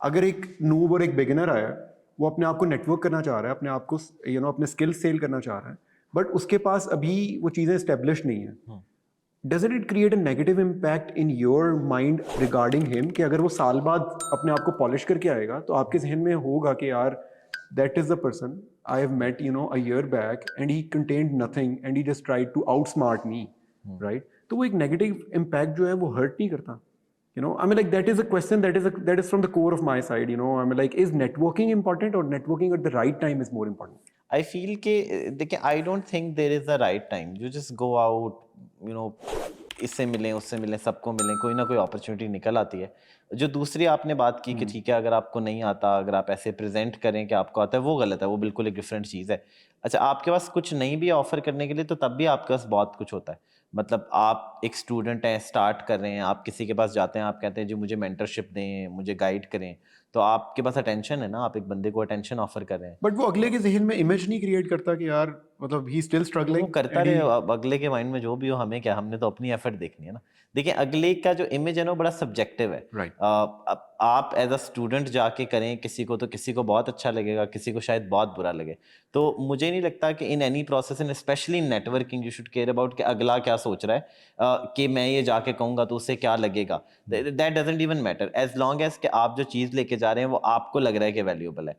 अगर एक नूब और एक बिगिनर आया, वो अपने आप को नेटवर्क करना चाह रहा है, अपने आप को अपने स्किल्स सेल करना चाह रहा है, बट उसके पास अभी वो चीज़ें इस्टेब्लिश नहीं है, doesn't it create a negative impact in your mind regarding him कि अगर वो साल बाद अपने आप को पॉलिश करके आएगा तो आपके जहन में होगा कि यार that is the person I have met a year back and he contend nothing and he just tried to outsmart me, right? तो वो एक नेगेटिव इम्पैक्ट जो है वो हर्ट नहीं करता. I mean, like, that is a question that is from the core of my side. I mean, like, is networking important, or networking at the right time is more important? I feel कि देखिए, I don't think there is a right time. You just go out, you know, इससे मिलें उससे मिलें सबको मिलें, कोई ना कोई अपॉर्चुनिटी निकल आती है. जो दूसरी आपने बात की कि ठीक है अगर आपको नहीं आता, अगर आप ऐसे प्रेजेंट करें कि आपको आता है, वो गलत है, वो बिल्कुल एक डिफरेंट चीज़ है. अच्छा, आपके पास कुछ नहीं भी ऑफर करने के लिए तो तब भी आपके पास बहुत कुछ होता है. मतलब आप एक स्टूडेंट हैं, स्टार्ट कर रहे हैं, आप किसी के पास जाते हैं, आप कहते हैं जी मुझे मेंटरशिप दें, मुझे गाइड करें, तो आपके पास अटेंशन है ना, आप एक बंदे को अटेंशन ऑफर कर रहे हैं. बट वो अगले के जहन में इमेज नहीं क्रिएट करता कि यार मतलब ही स्टिल तो वो स्ट्रगलिंग करता एंड रहे, ही. अब अगले के माइंड में जो भी हो, हमें क्या, हमने तो अपनी एफर्ट देखनी है ना. देखिए, अगले का जो इमेज है ना वो बड़ा सब्जेक्टिव है. राइट. अब आप एज अ स्टूडेंट जाके करें किसी को, तो किसी को बहुत अच्छा लगेगा, किसी को शायद बहुत बुरा लगे. तो मुझे नहीं लगता कि in any process, in specially in networking, you should care about कि अगला क्या सोच रहा है, कि मैं ये जाके कहूंगा तो उससे क्या लगेगा. That doesn't even matter as long as कि आप जो चीज़ लेके जा रहे हैं वो आपको लग रहा है कि वैल्यूएबल है.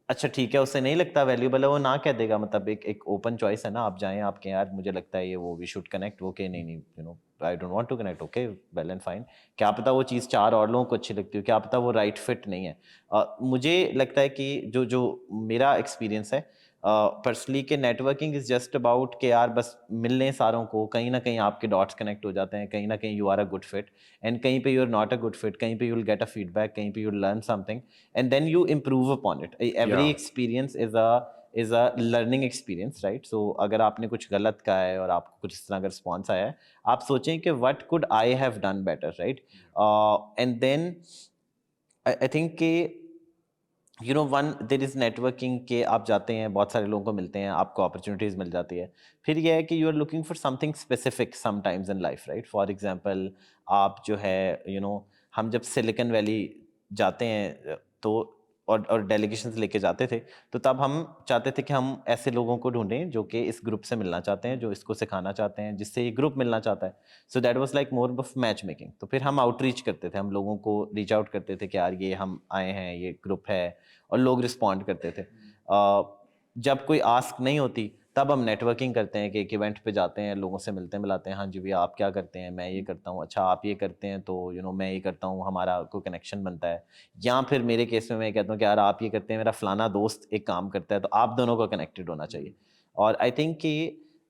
अच्छा ठीक है, उसे नहीं लगता वैल्यूएबल है, वो ना कह देगा. मतलब एक एक ओपन चॉइस है ना, आप जाएं, आप कहें यार मुझे लगता है ये वो वी शुड कनेक्ट, ओके, नहीं नहीं, I don't want to connect, okay, well and fine. क्या पता वो चीज़ चार और लोगों को अच्छी लगती हो, क्या पता वो राइट फिट नहीं है. मुझे लगता है कि जो जो मेरा एक्सपीरियंस है पर्सनली, के नेटवर्किंग इज जस्ट अबाउट के यार बस मिलने सारों को, कहीं ना कहीं आपके डॉट्स कनेक्ट हो जाते हैं, कहीं ना कहीं you are a good fit, and कहीं पे you are not a good fit, कहीं पे you will get a feedback, कहीं पे you will learn something, and then you improve upon it. Every या experience is a learning experience, right? So अगर आपने कुछ गलत कहा है और आपको कुछ इस तरह का रिस्पॉन्स आया है, आप सोचें कि what could I have done better, right? And then I think कि वन देर इज़ नेटवर्किंग, के आप जाते हैं, बहुत सारे लोगों को मिलते हैं, आपको अपॉर्चुनिटीज़ मिल जाती है. फिर यह है कि you are looking for something specific sometimes in life, right? For example, आप जो है हम जब सिलिकॉन वैली जाते हैं, तो और डेलीगेशंस लेके जाते थे, तो तब हम चाहते थे कि हम ऐसे लोगों को ढूंढें जो कि इस ग्रुप से मिलना चाहते हैं, जो इसको सिखाना चाहते हैं, जिससे ये ग्रुप मिलना चाहता है. So that was like more of match making. तो फिर हम आउटरीच करते थे, हम लोगों को रीच आउट करते थे कि यार ये हम आए हैं, ये ग्रुप है, और लोग रिस्पॉन्ड करते थे. जब कोई आस्क नहीं होती, तब हम नेटवर्किंग करते हैं कि एक इवेंट पे जाते हैं, लोगों से मिलते हैं, मिलाते हैं, हाँ जी भैया आप क्या करते हैं, मैं ये करता हूँ, अच्छा आप ये करते हैं, तो मैं ये करता हूँ, हमारा कोई कनेक्शन बनता है. या फिर मेरे केस में मैं कहता हूँ कि यार आप ये करते हैं, मेरा फलाना दोस्त एक काम करता है, तो आप दोनों को कनेक्टेड होना चाहिए. और आई थिंक कि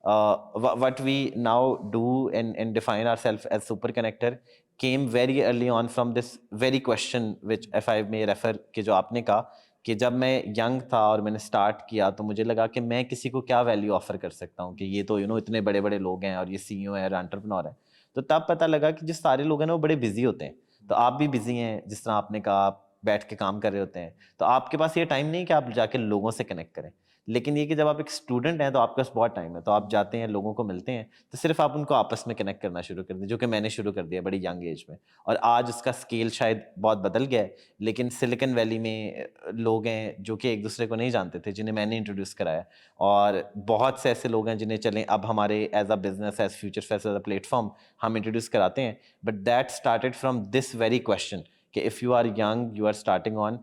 what we now do and define ourselves as super connector came very early on from this very question, which if I may refer, कि जो आपने कहा कि जब मैं यंग था और मैंने स्टार्ट किया, तो मुझे लगा कि मैं किसी को क्या वैल्यू ऑफर कर सकता हूँ, कि ये तो इतने बड़े बड़े लोग हैं, और ये सीईओ है और एंटरप्रेन्योर है. तो तब पता लगा कि जिस सारे लोग हैं ना वो बड़े बिजी होते हैं. तो आप भी बिजी हैं, जिस तरह आपने कहा, आप बैठ के काम कर रहे होते हैं, तो आपके पास ये टाइम नहीं कि आप जाके लोगों से कनेक्ट करें. लेकिन ये कि जब आप एक स्टूडेंट हैं तो आपके पास बहुत टाइम है, तो आप जाते हैं, लोगों को मिलते हैं, तो सिर्फ आप उनको आपस में कनेक्ट करना शुरू कर दें, जो कि मैंने शुरू कर दिया बड़ी यंग एज में. और आज उसका स्केल शायद बहुत बदल गया है, लेकिन सिलिकॉन वैली में लोग हैं जो कि एक दूसरे को नहीं जानते थे, जिन्हें मैंने इंट्रोड्यूस कराया. और बहुत से ऐसे लोग हैं जिन्हें चलें अब हमारे as a business, as future fest, as a platform हम इंट्रोड्यूस कराते हैं. But that started from this very question कि if you are young, you are starting on,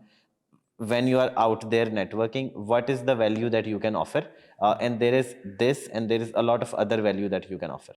when you are out there networking, what is the value that you can offer, and there is this and there is a lot of other value that you can offer.